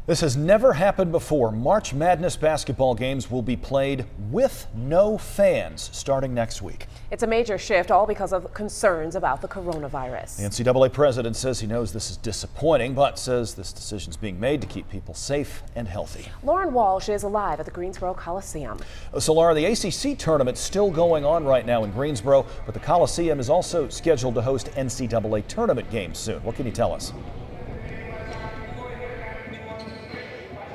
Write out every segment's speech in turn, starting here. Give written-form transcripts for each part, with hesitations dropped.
This has never happened before. March Madness basketball games will be played with no fans starting next week. It's a major shift, all because of concerns about the coronavirus. The NCAA president says he knows this is disappointing, but says this decision is being made to keep people safe and healthy. Lauren Walsh is live at the Greensboro Coliseum. So Laura, the ACC tournament's still going on right now in Greensboro, but the Coliseum is also scheduled to host NCAA tournament games soon. What can you tell us?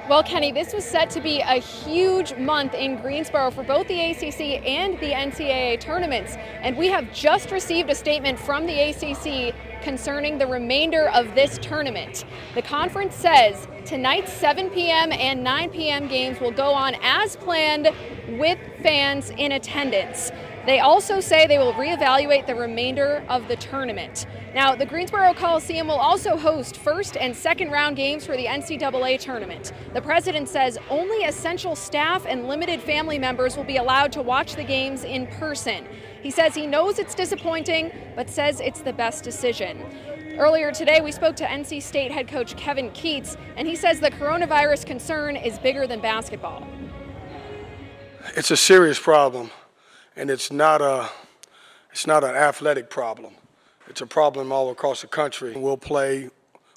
Well, Kenny, this was set to be a huge month in Greensboro for both the ACC and the NCAA tournaments. And we have just received a statement from the ACC concerning the remainder of this tournament. The conference says tonight's 7 p.m. and 9 p.m. games will go on as planned with fans in attendance. They also say they will reevaluate the remainder of the tournament. Now, the Greensboro Coliseum will also host first and second round games for the NCAA tournament. The president says only essential staff and limited family members will be allowed to watch the games in person. He says he knows it's disappointing, but says it's the best decision. Earlier today, we spoke to NC State head coach Kevin Keatts, and he says the coronavirus concern is bigger than basketball. It's a serious problem. And it's not an athletic problem. It's a problem all across the country. We'll play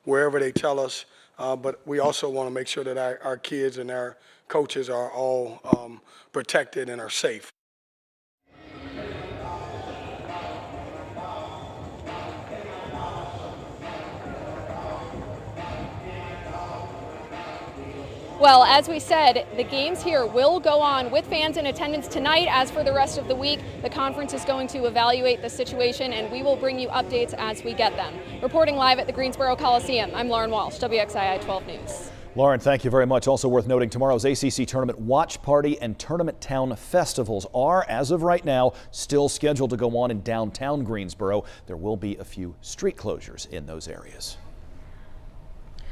wherever they tell us, but we also want to make sure that our kids and our coaches are all protected and are safe. Well, as we said, the games here will go on with fans in attendance tonight. As for the rest of the week, the conference is going to evaluate the situation, and we will bring you updates as we get them. Reporting live at the Greensboro Coliseum, I'm Lauren Walsh, WXII 12 News. Lauren, thank you very much. Also worth noting, tomorrow's ACC Tournament Watch Party and Tournament Town Festivals are, as of right now, still scheduled to go on in downtown Greensboro. There will be a few street closures in those areas.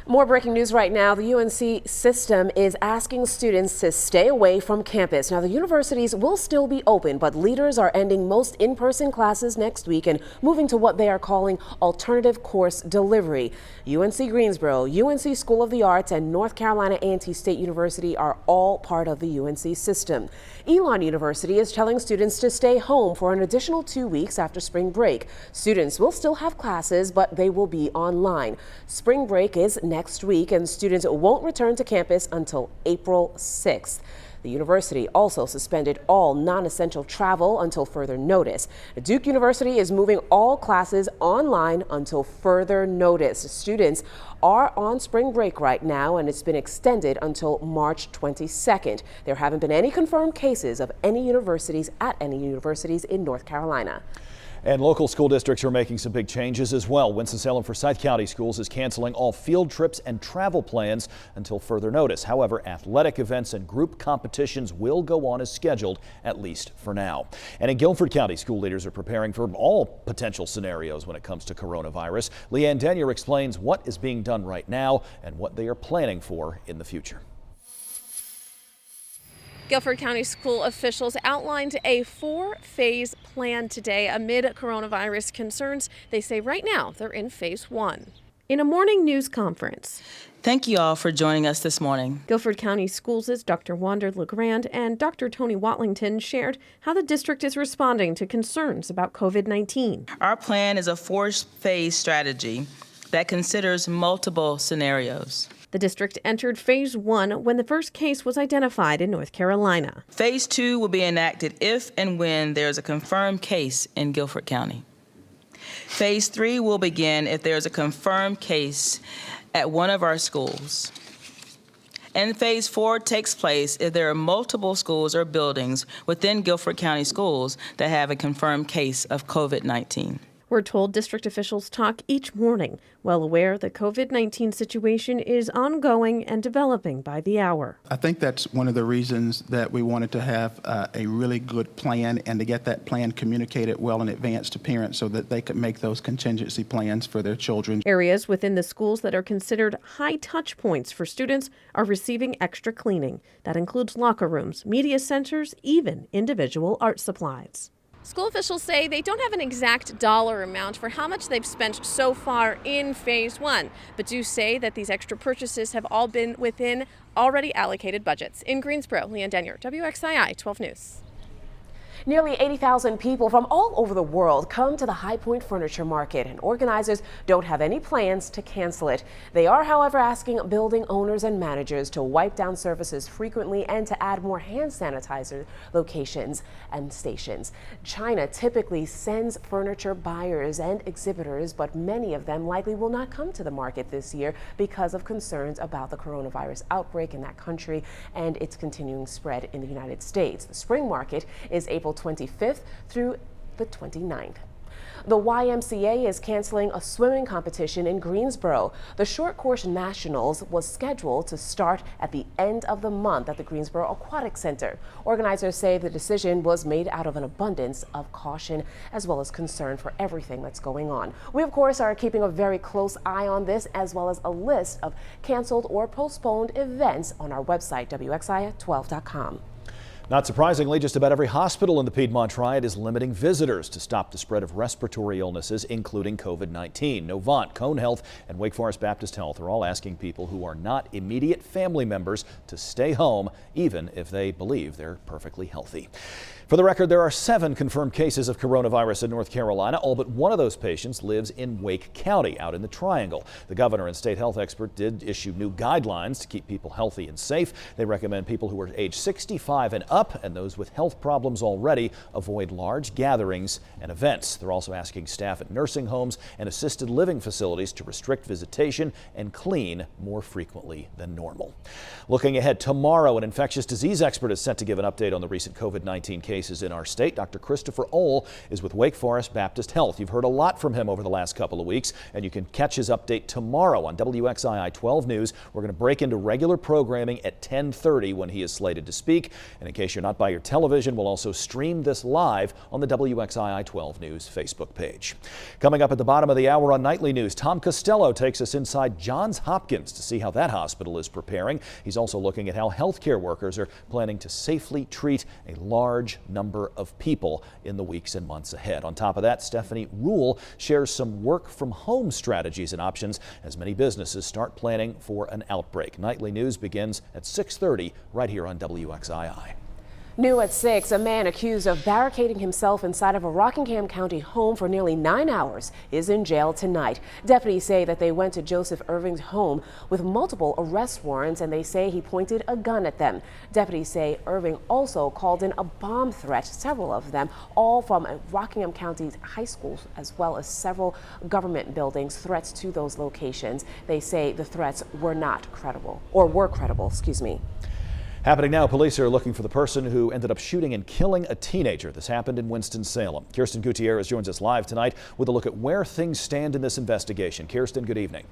More breaking news right now. The UNC system is asking students to stay away from campus. Now, the universities will still be open, but leaders are ending most in-person classes next week and moving to what they are calling alternative course delivery. UNC Greensboro, UNC School of the Arts, and North Carolina A&T State University are all part of the UNC system. Elon University is telling students to stay home for an additional 2 weeks after spring break. Students will still have classes, but they will be online. Spring break is next week, and students won't return to campus until April 6th. The university also suspended all non-essential travel until further notice. Duke University is moving all classes online until further notice. Students are on spring break right now, and it's been extended until March 22nd. There haven't been any confirmed cases of any universities in North Carolina. And local school districts are making some big changes as well. Winston-Salem Forsyth County Schools is canceling all field trips and travel plans until further notice. However, athletic events and group competitions will go on as scheduled, at least for now. And in Guilford County, school leaders are preparing for all potential scenarios when it comes to coronavirus. Leanne Denyer explains what is being done right now and what they are planning for in the future. Guilford County school officials outlined a 4-phase plan today amid coronavirus concerns. They say right now they're in phase 1. In a morning news conference. Thank you all for joining us this morning. Guilford County Schools' Dr. Wanda LeGrand and Dr. Tony Watlington shared how the district is responding to concerns about COVID-19. Our plan is a 4-phase strategy that considers multiple scenarios. The district entered phase 1 when the first case was identified in North Carolina. Phase 2 will be enacted if and when there's a confirmed case in Guilford County. Phase 3 will begin if there's a confirmed case at one of our schools. And phase 4 takes place if there are multiple schools or buildings within Guilford County Schools that have a confirmed case of COVID-19. We're told district officials talk each morning, well aware the COVID-19 situation is ongoing and developing by the hour. I think that's one of the reasons that we wanted to have a really good plan and to get that plan communicated well in advance to parents so that they could make those contingency plans for their children. Areas within the schools that are considered high touch points for students are receiving extra cleaning. That includes locker rooms, media centers, even individual art supplies. School officials say they don't have an exact dollar amount for how much they've spent so far in Phase 1, but do say that these extra purchases have all been within already allocated budgets. In Greensboro, Leanne Denier, WXII 12 News. Nearly 80,000 people from all over the world come to the High Point Furniture Market, and organizers don't have any plans to cancel it. They are, however, asking building owners and managers to wipe down surfaces frequently and to add more hand sanitizer locations and stations. China typically sends furniture buyers and exhibitors, but many of them likely will not come to the market this year because of concerns about the coronavirus outbreak in that country and its continuing spread in the United States. The spring market is April 25th through the 29th. The YMCA is canceling a swimming competition in Greensboro. The Short Course Nationals was scheduled to start at the end of the month at the Greensboro Aquatic Center. Organizers say the decision was made out of an abundance of caution as well as concern for everything that's going on. We, of course, are keeping a very close eye on this, as well as a list of canceled or postponed events on our website, WXII12.com. Not surprisingly, just about every hospital in the Piedmont Triad is limiting visitors to stop the spread of respiratory illnesses, including COVID-19. Novant, Cone Health, and Wake Forest Baptist Health are all asking people who are not immediate family members to stay home, even if they believe they're perfectly healthy. For the record, there are 7 confirmed cases of coronavirus in North Carolina. All but one of those patients lives in Wake County, out in the Triangle. The governor and state health expert did issue new guidelines to keep people healthy and safe. They recommend people who are age 65 and up and those with health problems already avoid large gatherings and events. They're also asking staff at nursing homes and assisted living facilities to restrict visitation and clean more frequently than normal. Looking ahead, tomorrow, an infectious disease expert is set to give an update on the recent COVID-19 cases in our state. Dr. Christopher Ohl is with Wake Forest Baptist Health. You've heard a lot from him over the last couple of weeks, and you can catch his update tomorrow on WXII 12 News. We're going to break into regular programming at 10:30 when he is slated to speak. And in case you're not by your television, we'll also stream this live on the WXII 12 News Facebook page. Coming up at the bottom of the hour on Nightly News, Tom Costello takes us inside Johns Hopkins to see how that hospital is preparing. He's also looking at how healthcare workers are planning to safely treat a large number of people in the weeks and months ahead. On top of that, Stephanie Rule shares some work from home strategies and options as many businesses start planning for an outbreak. Nightly News begins at 6:30 right here on WXII. New at 6, a man accused of barricading himself inside of a Rockingham County home for nearly 9 hours is in jail tonight. Deputies say that they went to Joseph Irving's home with multiple arrest warrants, and they say he pointed a gun at them. Deputies say Irving also called in a bomb threat, several of them, all from Rockingham County's high schools, as well as several government buildings, threats to those locations. They say the threats were credible. Happening now, police are looking for the person who ended up shooting and killing a teenager. This happened in Winston-Salem. Kirsten Gutierrez joins us live tonight with a look at where things stand in this investigation. Kirsten, good evening.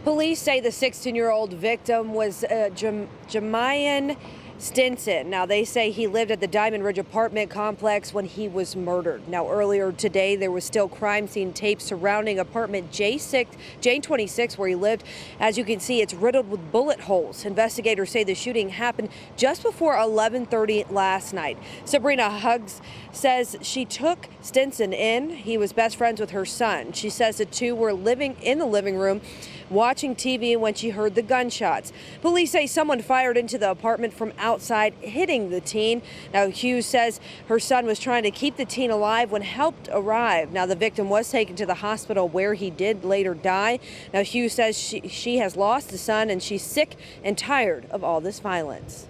Police say the 16-year-old victim was Jamian Stinson. Now, they say he lived at the Diamond Ridge apartment complex when he was murdered. Now, earlier today, there was still crime scene tape surrounding apartment J26 where he lived. As you can see, it's riddled with bullet holes. Investigators say the shooting happened just before 11:30 last night. Sabrina Huggs says she took Stinson in. He was best friends with her son. She says the two were living in the living room watching TV when she heard the gunshots. Police say someone fired into the apartment from outside, hitting the teen. Now, Hughes says her son was trying to keep the teen alive when help arrived. Now, the victim was taken to the hospital where he did later die. Now, Hughes says she has lost a son and she's sick and tired of all this violence.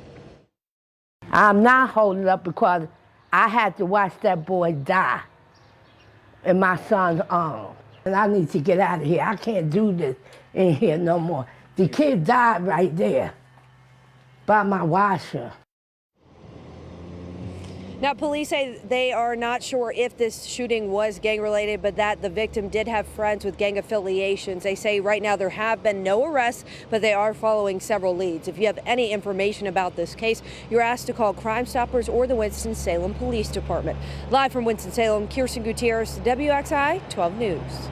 I'm not holding up because I had to watch that boy die in my son's arms. And I need to get out of here. I can't do this in here no more. The kid died right there by my washer. Now, police say they are not sure if this shooting was gang-related, but that the victim did have friends with gang affiliations. They say right now there have been no arrests, but they are following several leads. If you have any information about this case, you're asked to call Crime Stoppers or the Winston-Salem Police Department. Live from Winston-Salem, Kirsten Gutierrez, WXII 12 News.